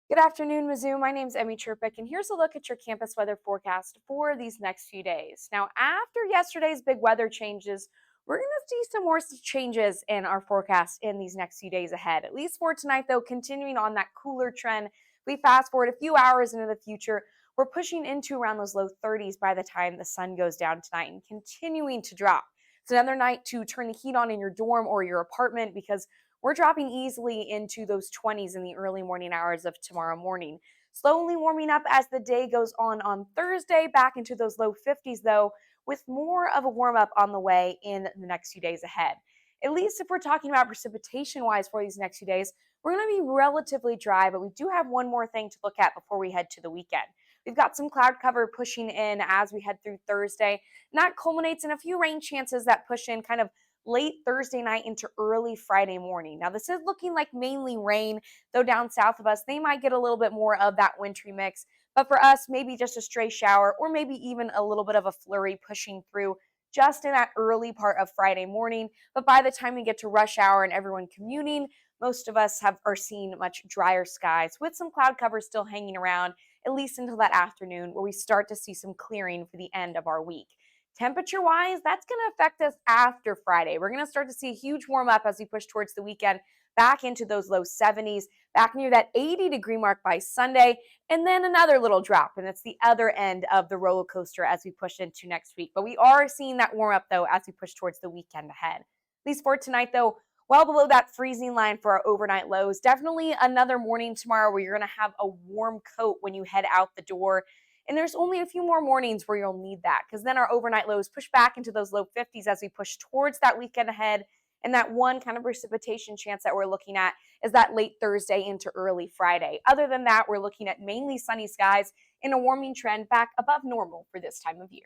Good afternoon, Mizzou. My name's Emmy Chirpick, and here's a look at your campus weather forecast for these next few days. Now, after yesterday's big weather changes, we're going to see some more changes in our forecast in these next few days ahead. At least for tonight, though, continuing on that cooler trend, we fast forward a few hours into the future, we're pushing into around those low 30s by the time the sun goes down tonight and continuing to drop. It's another night to turn the heat on in your dorm or your apartment because we're dropping easily into those 20s in the early morning hours of tomorrow morning. Slowly warming up as the day goes on Thursday, back into those low 50s, though, with more of a warm up on the way in the next few days ahead. At least if we're talking about precipitation wise for these next few days, we're going to be relatively dry, but we do have one more thing to look at before we head to the weekend. We've got some cloud cover pushing in as we head through Thursday, and that culminates in a few rain chances that push in kind of late Thursday night into early Friday morning. Now, this is looking like mainly rain, though down south of us, they might get a little bit more of that wintry mix. But for us, maybe just a stray shower or maybe even a little bit of a flurry pushing through just in that early part of Friday morning. But by the time we get to rush hour and everyone commuting, most of us are seeing much drier skies with some cloud cover still hanging around, at least until that afternoon where we start to see some clearing for the end of our week. Temperature wise, that's going to affect us after Friday. We're going to start to see a huge warm up as we push towards the weekend, back into those low 70s, back near that 80-degree mark by Sunday, and then another little drop. And it's the other end of the roller coaster as we push into next week. But we are seeing that warm up, though, as we push towards the weekend ahead. At least for tonight, though, well below that freezing line for our overnight lows. Definitely another morning tomorrow where you're going to have a warm coat when you head out the door, and there's only a few more mornings where you'll need that because then our overnight lows push back into those low 50s as we push towards that weekend ahead. And that one kind of precipitation chance that we're looking at is that late Thursday into early Friday. Other than that, we're looking at mainly sunny skies and a warming trend back above normal for this time of year.